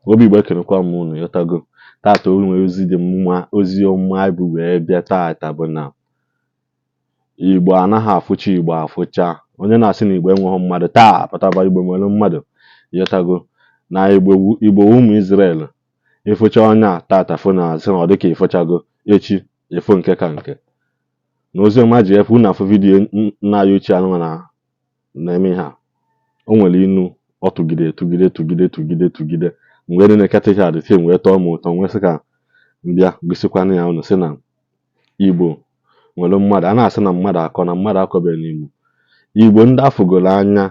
obi Igbo ekenekwa m unu yotago tata o nwere ozi dị mma ozi ọma bụ wee bịa tata bụ na Igbo anaghị afụcha Igbo afụcha onye na-asị na Igbo enweghị mmadụ taa pụtaba Igbo nwere mmadụ yotago na Igbo ụmụ Israel ịfụcha onye a tata fụ na asị na ọ dịka ịfụchago echi ịfụ nke ka nke na oziọma ji efu na afụ vidiyo nna ya ochie anụ na-eme ha o nwere inu ọ tụgide mgbe na-eketa ihe adịte wee tọọ m ụtọ nwee sị ka mbịa gosikwana ya unu sị na Igbo nwere mmadụ a na-asị na mmadụ akọ na mmadụ akọbeghị n'Igbo Igbo ndị afụgoro anya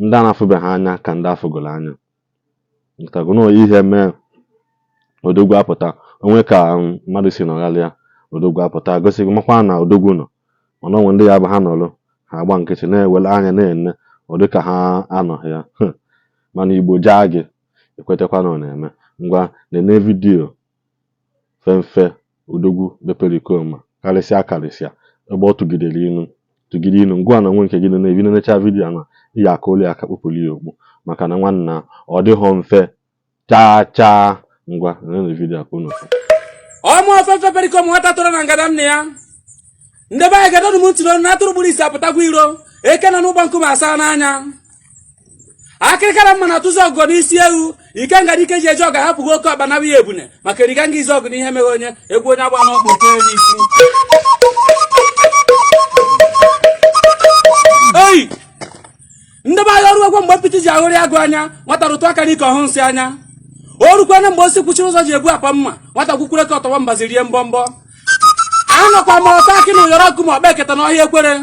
ndị a na-afụbeghị anya ka ndị afụgoro anya ntagono ihe mee odogwu apụta onwe ka mmadụ si nọgharị ya odogwu apụta gosi makwa na odogwu nọ mana onwe ndị ya bụ ha nọrụ ha agba nkịtị na-ewere anya na-ene ọ dịka ha anọghị ya mana Igbo jaa gị ekwetekwa na ọ na-eme ngwa na-ene vidiyo femfe odogwu mepere ikoma karịsịa ebe ọ tụgide inu ngwa na onwe nke gị na-ebi na-enecha vidiyo na ihe aka olu aka kpụpụrụ ya okpu maka na nwanna ọ dịghọ mfe chaa ngwa na vidiyo aka unu ọmụ ofefe perikom nwata tụrụ na ngada nne ya ndị be anyị gadọdụ m ntụrụ na atụrụ gburu isi apụtagwa iro eke nọ n'ụgbọ nkume asaa n'anya akịrịkara mma na-atụzi ọgụ n'isi ewu ike ngada ike ji eji ọga hapụgo oke ọba na ya ebune maka eriga nga izi ọgụ n'ihe meghe onye egwu onye agba n'ọkpụ n'isi oyi ndị be anyị ọrụ egwu mgbe mpịtị ji ahụrị agụ anya nwata rụtụ aka n'ike ọhụ nsị anya o rukwana mgbe osi kwuchiri ụzọ ji ebu apa mma nwata kwukwure ka ọtọwa mbazi rie mbọmbọ anọkwa ma ọta akị na ụyọrọ nkume ọkpa eketa n'ọhịa ekwere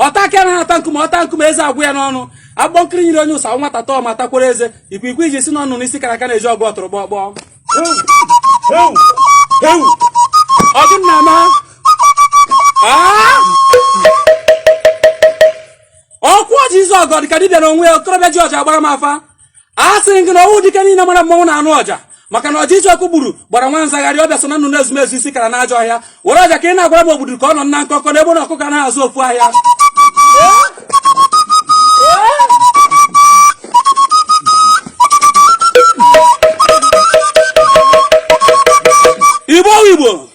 ọta akị anaghị ata nkume ọta nkume eze agwụ ya n'ọnụ agbọ nkiri nyere onye ụsa nwata tọọ ma takwere eze ikwiikwi iji si n'ọnụ n'isi kara aka na-eji ọgụ ọtụrụ gbọgbọ ọdụ nna ma ọkwụ ọji izu ọgọ dịka dibịa na onwe ya okorobịa ji ọja gbara m afa a sịrị gị na ọwụ dike niile mara mmọnwụ na anụ ọja maka na ọja iji ọkụ gburu gbara nwa nzagharị ọbịa so na nnụnụ ezumezu isi kara n'ajọ ọhịa were ọja ka ị na-agwara m ogbudu ka ọ nọ na nkọkọ n'ebe na ọkụkọ anaghị azụ ofu ahịa Igbo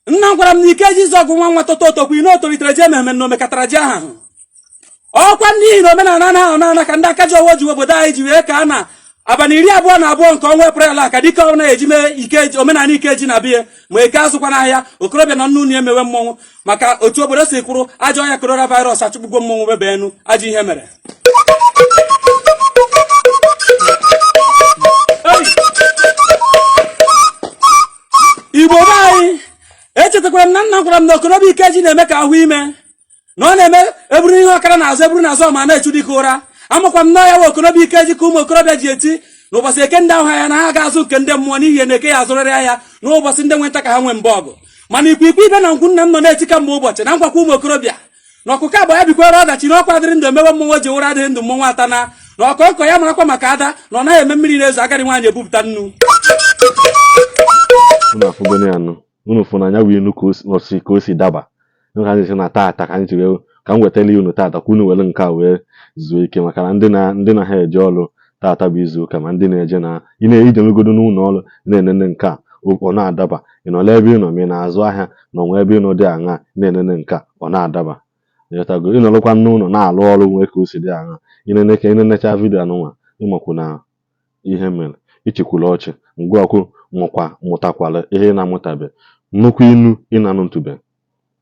nna m gwara m na ike ji ọgụ nwa nwa tototokwu ine o tolitere ji ememe na omekatara ji ahụ ọkwa n'ihi na omenala anaghị ọnana ka ndị aka ji ọwọ ji obodo anyị ji wee ka a na abalị 22 nke ọnwa Eprel a ka dịka ọ na-eji mee ike omenala ike ji na biya ma eke azụkwa n'ahịa okorobịa na nnu emewe mmọnwụ maka otu obodo si kwụrụ ajọ ọnya coronavirus achụkpugo mmọnwụ bebe enu ajọ ihe mere Igbo be anyị echetakwara m na nna gwara m na okorobịa ike ji na-eme ka ahụ ime na ọ na-eme eburu ihe ọkara n'azụ eburu n'azụ ọma na-echu dịka ụra amakwa m na ya wa okorobịa ike ji ka ụmụ okorobịa ji eti n'ụbọchị eke ndị ahụ ya na ha ga-azụ nke ndị mmụọ n'ihi na eke ya azụrịrị ahịa n'ụbọchị ndị nwenta ka ha nwee mba ọgụ mana ikwiikwi ibe na ngwu nna m nọ na-eti ka mgbe ụbọchị na ngwakwa ụmụ okorobịa na ọkụkọ agba ya bikwara ọdachi na ọkwa dịrị ndụ emewe mmụnwe ji ụra adịghị ndụ mmọnwụ atana na ọkọnkọ ya marakwa maka ada na ọ naghị eme mmiri na-ezo agadi nwaanyị ebupụta nnu unu fụ na anya wee inu ka o si daba ka anyị si na tata ka anyị ji wee ka m wetara unu tata ka unu were nke a wee zuo ike maka na ndị na ha eje ọrụ tata bụ izu ụka ma ndị na-eje na ị na-eje nwegodo n'ụlọ ọrụ na-enene nke a ọ na-adaba ị nọla ebe ị nọ ma ị na-azụ ahịa na onwe ebe ị nọ dị aṅa na-enene nke a ọ na-adaba ịghọtago ị nọrọkwa n'ụlọ na-alụ ọrụ nwee ka o si dị aṅa ịnene ka ịnenecha vidiyo anụnwa ịmakwu na ihe mere ichekwula ọchị ngwaọkụ mụtakwala ihe ị na-amụtabe nnukwu inu ị na-anụ ntụbe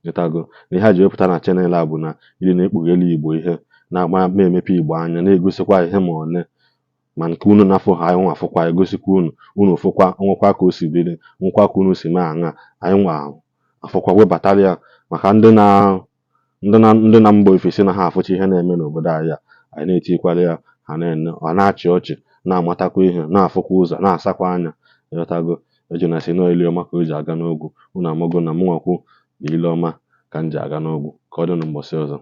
ịtago na ihe a ji wepụta na chanel a bụ na iri na-ekpugheli Igbo ihe na-agba emepe Igbo anya na-egosikwa ihe ma one ma nke unu na-afụ ha anyị nwa afụkwa egosikwa unu fụkwa nwekwa ka o si biri nwekwa ka unu si mee aṅa anyị nwa afụkwa webatara ya maka ndị na mba ofesi na ha afụcha ihe na-eme n'obodo anyị na-etikwara ya ha na-ene ọ na-achị ọchị na-amatakwa ihe na-afụkwa ụzọ na-asakwa anya ịghọtago eji na si na ile ọma ka o ji aga n'ogwu unu amago na mụnwakwu bụ ile ọma ka m ji aga n'ogwu ka ọ dị n'ụbọchị ọzọ